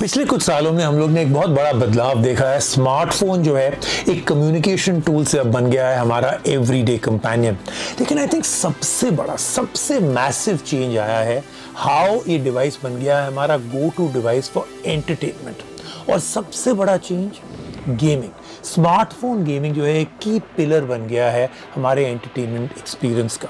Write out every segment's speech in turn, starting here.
पिछले कुछ सालों में हम लोग ने एक बहुत बड़ा बदलाव देखा है। स्मार्टफोन जो है एक कम्युनिकेशन टूल से अब बन गया है हमारा एवरीडे कंपेनियन। लेकिन आई थिंक सबसे बड़ा, सबसे मैसिव चेंज आया है हाउ ये डिवाइस बन गया है हमारा go to device for entertainment. और सबसे बड़ा चेंज गेमिंग। स्मार्टफोन गेमिंग जो है एक की पिलर बन गया है हमारे एंटरटेनमेंट एक्सपीरियंस का।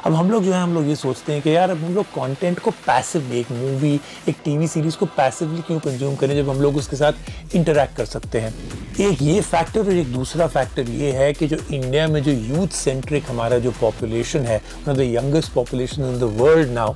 अब हम लोग ये सोचते हैं कि यार अब हम लोग कंटेंट को पैसिवली, एक मूवी, एक टीवी सीरीज को पैसिवली क्यों कंज्यूम करें जब हम लोग उसके साथ इंटरैक्ट कर सकते हैं। एक ये फैक्टर और एक दूसरा फैक्टर ये है कि जो इंडिया में जो यूथ सेंट्रिक हमारा जो पॉपुलेशन है, one of the youngest population in the world now,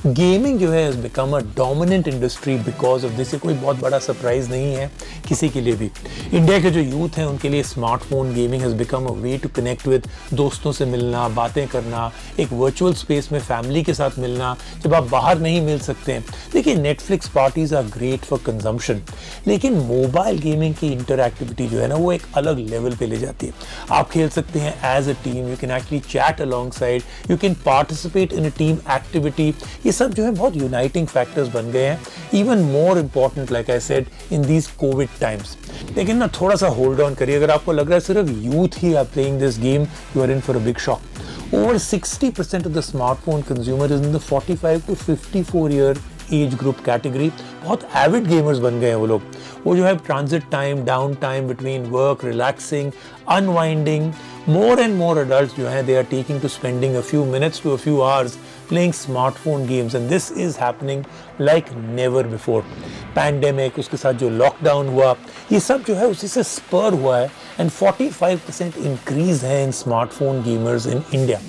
gaming जो है has become a dominant industry because of this. कोई बहुत बड़ा सरप्राइज नहीं है किसी के लिए भी। इंडिया के जो यूथ हैं उनके लिए smartphone gaming has become a way to connect with, दोस्तों से मिलना, बातें करना, एक वर्चुअल स्पेस में फैमिली के साथ मिलना जब आप बाहर नहीं मिल सकते हैं। देखिए, Netflix parties are great for consumption, लेकिन मोबाइल गेमिंग की इंटरएक्टिविटी जो है ना वो एक अलग लेवल पे ले जाती है। आप खेल सकते हैं as a team, you can actually chat alongside, you can participate in a team activity. ये सब जो है बहुत यूनाइटिंग फैक्टर्स बन गए हैं, even more important like I said in these Covid times. लेकिन ना थोड़ा सा होल्ड ऑन करिए, अगर आपको लग रहा है सिर्फ यूथ ही are playing this game, you are in for a big shock. Over 60% of the smartphone consumer is in the 45 to 54 year age group category. बहुत एविड गेमर्स बन गए हैं वो लोग। वो जो है transit time, down time between work, relaxing, unwinding, more and more adults जो हैं they are taking to spending a few minutes to a few hours playing smartphone games, and this is happening like never before. Pandemic, उसके साथ जो lockdown हुआ, ये सब जो है उसी से स्पर हुआ है, and 45% increase है in smartphone gamers in India.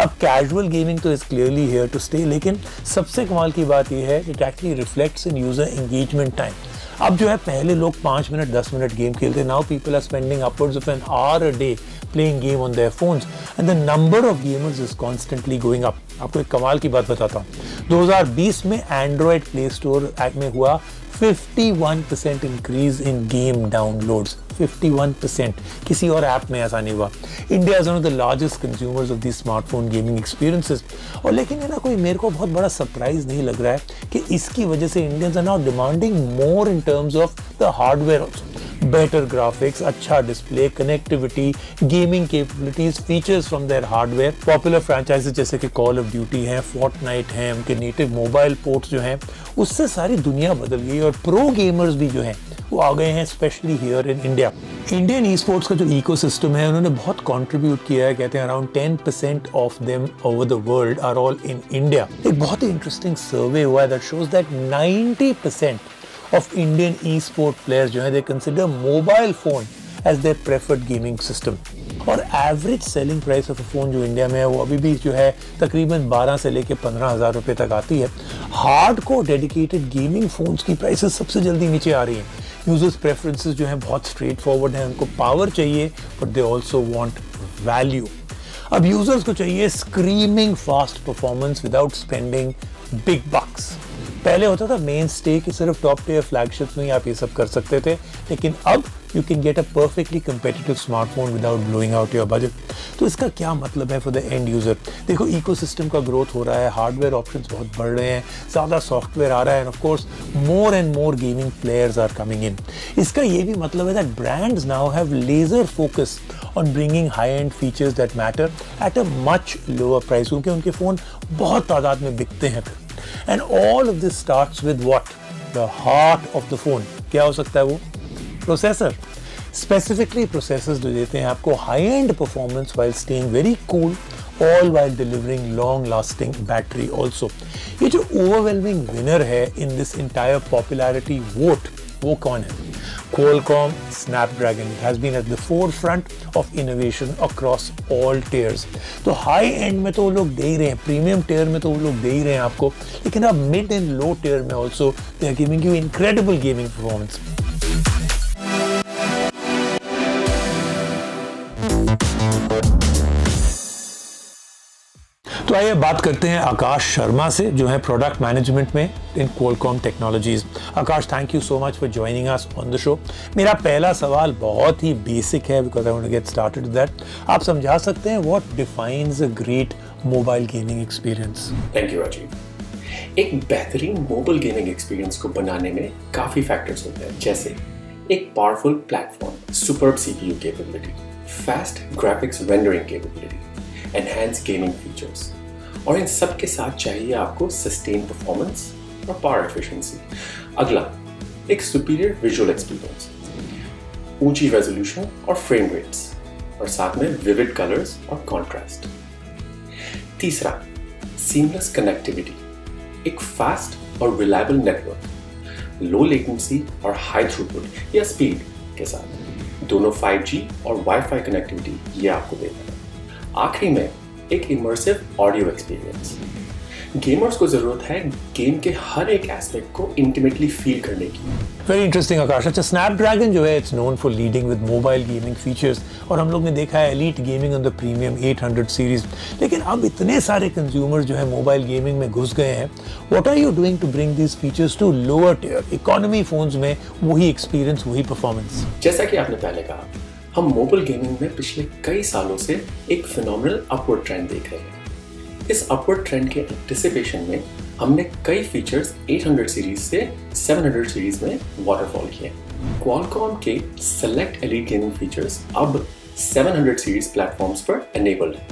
अब कैजुअल गेमिंग तो is clearly here to stay, लेकिन सबसे कमाल की बात यह है it actually reflects in user engagement time. अब जो है पहले लोग 5 मिनट 10 मिनट गेम खेलते, now people are spending upwards of an hour a day playing game on their phones and the number of gamers is constantly going up. आपको एक कमाल की बात बताता हूँ, 2020 में एंड्रॉयड प्ले स्टोर में हुआ 51% इंक्रीज इन गेम डाउनलोड्स। 51%, किसी और ऐप में ऐसा नहीं हुआ। India is one of the largest consumers of the smartphone gaming experiences. और लेकिन है ना, कोई मेरे को बहुत बड़ा सरप्राइज नहीं लग रहा है कि इसकी वजह से Indians are now demanding more in terms of the hardware also. Better graphics, अच्छा display, connectivity, gaming capabilities, features from their hardware. Popular franchises जैसे कि कॉल ऑफ ड्यूटी हैं, फोर्टनाइट हैं, उनके नेटिव मोबाइल पोर्ट्स जो हैं, उससे सारी दुनिया बदल गई और प्रो गेमर्स भी जो हैं वो आ गए हैं, specially here in India. Indian e sports का जो इकोसिस्टम है उन्होंने बहुत कंट्रीब्यूट किया है। कहते हैं around 10% of them over the world are all in India. एक बहुत ही इंटरेस्टिंग सर्वे हुआ है that shows that 90% of Indian e-sport players जो हैं they consider mobile phone as their preferred gaming system। और average selling price of phone जो India में है वो अभी भी जो है तकरीबन 12 से लेके 15,000 रुपए तक आती है। हार्ड को डेडिकेटेड गेमिंग फोन्स की प्राइसेस सबसे जल्दी नीचे आ रही हैं। यूजर्स प्रेफरेंसेस जो हैं बहुत स्ट्रेट फॉरवर्ड हैं, उनको पावर चाहिए but they also want value. अब यूजर्स को चाहिए screaming fast performance without spending big बक्स। पहले होता था मेन स्टे कि सिर्फ टॉप टियर फ्लैगशिप्स में ही आप ये सब कर सकते थे, लेकिन अब you can get a perfectly competitive smartphone without blowing out your budget. तो इसका क्या मतलब है फॉर द एंड यूजर? देखो, इकोसिस्टम का ग्रोथ हो रहा है, हार्डवेयर ऑप्शंस बहुत बढ़ रहे हैं, ज़्यादा सॉफ्टवेयर आ रहा है, and of course more and more gaming players are coming in. इसका ये भी मतलब है that brands now have laser focus on bringing high end features that matter at a much lower price, क्योंकि उनके फ़ोन बहुत तादाद में बिकते हैं फिर। And all of this starts with what? The heart of the phone. क्या हो सकता है वो? Processor. Specifically processors जो देते हैं आपको high-end performance while staying very cool, all while delivering long-lasting battery also. ये जो overwhelming winner है in this entire popularity vote, वो कौन है? Qualcomm Snapdragon has been at the forefront of innovation across all tiers. तो high and में तो वो लोग दे ही रहे हैं, प्रीमियम टियर में तो वो लोग दे ही रहे हैं आपको, लेकिन अब मिड एंड लो टियर में also they are giving you incredible gaming performance. तो आइए बात करते हैं आकाश शर्मा से, जो है प्रोडक्ट मैनेजमेंट में in Qualcomm technologies. Akash, thank you so much for joining us on the show. मेरा पहला सवाल बहुत ही बेसिक है because I want to get started with that. आप समझा सकते हैं what defines a great mobile gaming experience? Thank you Rajeev. एक बेहतरीन मोबाइल गेमिंग एक्सपीरियंस को बनाने में काफ़ी फैक्टर्स होते हैं, जैसे एक powerful platform, superb CPU capability, fast graphics rendering capability, enhance gaming features, और इन सब के साथ चाहिए आपको सस्टेन परफॉर्मेंस और पावर एफिशिएंसी। अगला, एक सुपीरियर विजुअल एक्सपीरियंस, ऊंची रेजोल्यूशन और फ्रेम रेट्स, और साथ में विविड कलर्स और कॉन्ट्रास्ट। तीसरा, सीमलेस कनेक्टिविटी, एक फास्ट और रिलायबल नेटवर्क, लो लेटेंसी और हाई थ्रूपुट या स्पीड के साथ, दोनों 5G और वाईफाई कनेक्टिविटी ये आपको देता है। आखिरी में एक इमर्सिव ऑडियो एक्सपीरियंस। गेमर्स को जरूरत है गेम के हर एक एस्पेक्ट को इंटीमेटली फील करने की। वेरी इंटरेस्टिंग आकाश। अच्छा, स्नैपड्रैगन जो है it's known for leading with mobile gaming features, और हम लोग ने देखा है elite gaming on the premium 800 series. लेकिन अब इतने सारे कंज्यूमर्स जो है मोबाइल गेमिंग में घुस गए हैं, what are you doing to bring these features to lower tier economy phones में वही एक्सपीरियंस, वही परफॉर्मेंस? जैसा कि आपने पहले कहा, हम मोबाइल गेमिंग में पिछले कई सालों से एक फिनोमिनल अपवर्ड ट्रेंड देख रहे हैं। इस अपवर्ड ट्रेंड के एंटिसिपेशन में हमने कई फीचर्स 800 सीरीज से 700 सीरीज में वाटरफॉल किए। क्वालकॉम के सेलेक्ट एलीट गेमिंग फीचर्स अब 700 सीरीज प्लेटफॉर्म्स पर एनेबल्ड है।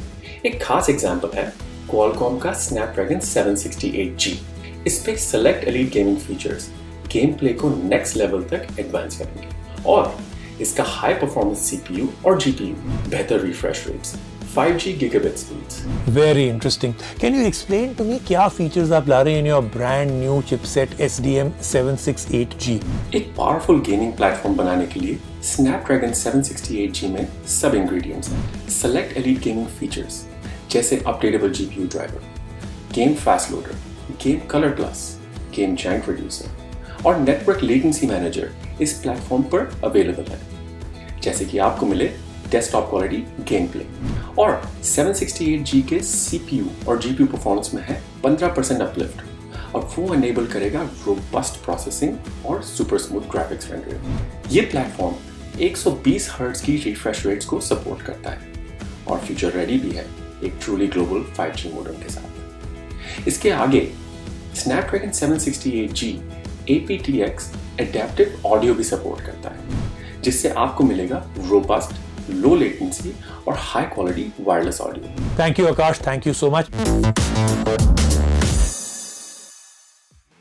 एक खास एग्जांपल है क्वालकॉम का स्नैपड्रैगन 768G। इस पे select elite gaming features game play को नेक्स्ट लेवल तक एडवांस करेंगे, और इसका हाई परफॉर्मेंस सीपीयू और जीपीयू, बेहतर refresh rates, 5G gigabit speeds. Very interesting. Can you explain to me क्या features आप ला रहे हैं in your brand new chipset SDM 768G? एक powerful gaming platform बनाने के लिए Snapdragon 768G में सब ingredients हैं। Select elite gaming features जैसे updatable GPU driver, game fast loader, game color plus, game jank reducer, और network latency manager इस प्लेटफॉर्म पर अवेलेबल है, जैसे कि आपको मिले डेस्कटॉप क्वालिटी गेम प्ले। और 768G के CPU और GPU परफॉर्मेंस में है 15% अपलिफ्ट, और वो एनेबल करेगा रोबस्ट प्रोसेसिंग और सुपर स्मूथ ग्राफिक्स रेंडरिंग। ये प्लेटफॉर्म 120 हर्ट्ज की रिफ्रेश रेट्स को सपोर्ट करता है और फ्यूचर रेडी भी है एक ट्रूली ग्लोबल 5G मॉडेम के साथ। इसके आगे Snapdragon 768G aptX adaptive audio भी सपोर्ट करता है, जिससे आपको मिलेगा रोबस्ट, लो लेटेंसी और high quality wireless audio. Thank you Akash, thank you so much.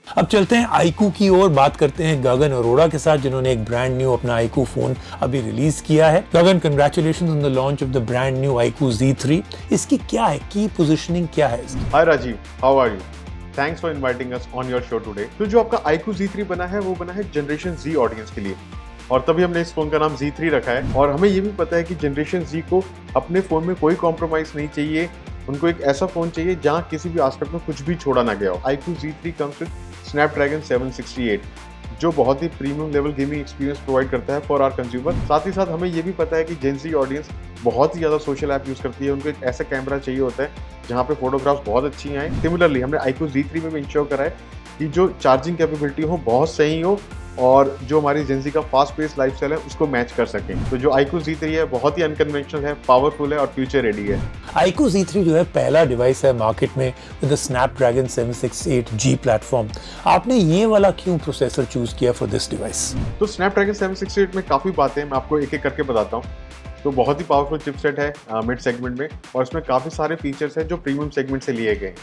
अब चलते हैं iQOO की ओर, बात करते हैं गगन अरोड़ा के साथ, जिन्होंने एक ब्रांड न्यू अपना iQOO फोन अभी रिलीज किया है। Gagan, congratulations on the launch of the brand new iQOO Z3। इसकी क्या है, की पोजीशनिंग क्या है इसकी? Hi Rajiv, how are you? Thanks for inviting us on your show today. तो जो आपका iQOO Z3 बना है वो बना है जनरेशन Z ऑडियंस के लिए, और तभी हमने इस फोन का नाम Z3 रखा है। और हमें ये भी पता है कि जनरेशन Z को अपने फोन में कोई कॉम्प्रोमाइज नहीं चाहिए, उनको एक ऐसा फोन चाहिए जहाँ किसी भी एस्पेक्ट में कुछ भी छोड़ा ना गया हो। iQOO Z3 comes with Snapdragon 768, जो बहुत ही premium level gaming experience provide करता है फॉर आवर कंज्यूमर। साथ ही साथ हमें ये भी पता है कि जेन ज़ी ऑडियंस बहुत ही ज़्यादा सोशल ऐप यूज़ करती है, उनको एक ऐसा कैमरा चाहिए होता है जहाँ पे फोटोग्राफ्स बहुत अच्छी आए। सिमिलरली हमने iQOO Z3 में भी इंश्योर करा है कि जो चार्जिंग कैपेबिलिटी हो बहुत सही हो, और जो हमारी जेन ज़ी का फास्ट पेस लाइफस्टाइल है उसको मैच कर सकें। तो जो iQOO Z3 है बहुत ही अनकन्वेंशनल है, पावरफुल है और फ्यूचर रेडी है। iQOO Z3 जो है पहला डिवाइस है मार्केट में with the Snapdragon 768G platform. आपने ये वाला क्यों प्रोसेसर चूज किया फॉर दिस डिवाइस? तो Snapdragon 768 में काफ़ी बातें हैं, मैं आपको एक एक करके बताता हूँ। तो बहुत ही पावरफुल चिपसेट है मिड सेगमेंट में, और इसमें काफ़ी सारे फीचर्स हैं जो प्रीमियम सेगमेंट से लिए गए।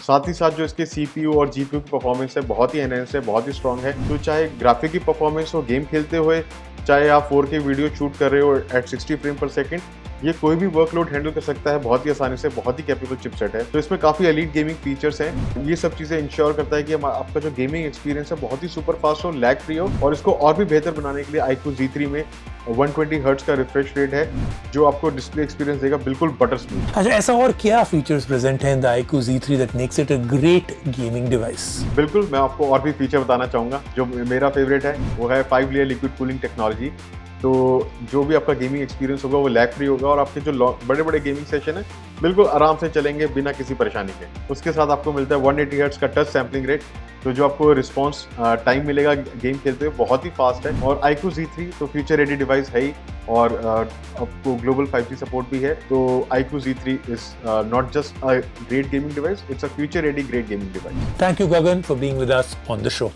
साथ ही साथ जो इसके CPU और GPU की परफॉर्मेंस है बहुत ही एनहेंस है, बहुत ही स्ट्रॉन्ग है। तो चाहे ग्राफिक की परफॉर्मेंस हो गेम खेलते हुए, चाहे आप 4K वीडियो शूट कर रहे हो एट 60 फ्रेम पर सेकेंड, ये कोई भी वर्कलोड हैंडल कर सकता है बहुत ही आसानी से। बहुत ही कैपेबल चिपसेट है। तो इसमें काफ़ी एलीट गेमिंग फीचर्स हैं। ये सब चीज़ें इंश्योर करता है कि आपका जो गेमिंग एक्सपीरियंस है बहुत ही सुपर फास्ट हो, लैग फ्री हो, और इसको और भी बेहतर बनाने के लिए iQOO Z3 में 120 हर्ट्ज का रिफ्रेश रेट है, जो आपको डिस्प्ले एक्सपीरियंस देगा बिल्कुल बटर स्मूथ। अच्छा, ऐसा और क्या फीचर्स प्रेजेंट हैं in the iQOO Z3 that makes it a great gaming device? बिल्कुल, मैं आपको और भी फीचर बताना चाहूँगा। जो मेरा फेवरेट है वो है 5 लेयर लिक्विड कूलिंग टेक्नोलॉजी। तो जो भी आपका गेमिंग एक्सपीरियंस होगा वो लैग फ्री होगा और आपके जो बड़े बड़े गेमिंग सेशन है बिल्कुल आराम से चलेंगे बिना किसी परेशानी के। उसके साथ आपको मिलता है 180 हर्ट्ज का टच सैम्पलिंग रेट, तो जो आपको रिस्पॉन्स टाइम मिलेगा गेम खेलते हुए बहुत ही फास्ट है। और iQOO Z3 तो फ्यूचर रेडी डिवाइस है ही और आपको ग्लोबल 5G सपोर्ट भी है। तो iQOO Z3 is not just a great gaming device, it's a future ready great gaming device. Thank you, Gagan, for being with us on the show.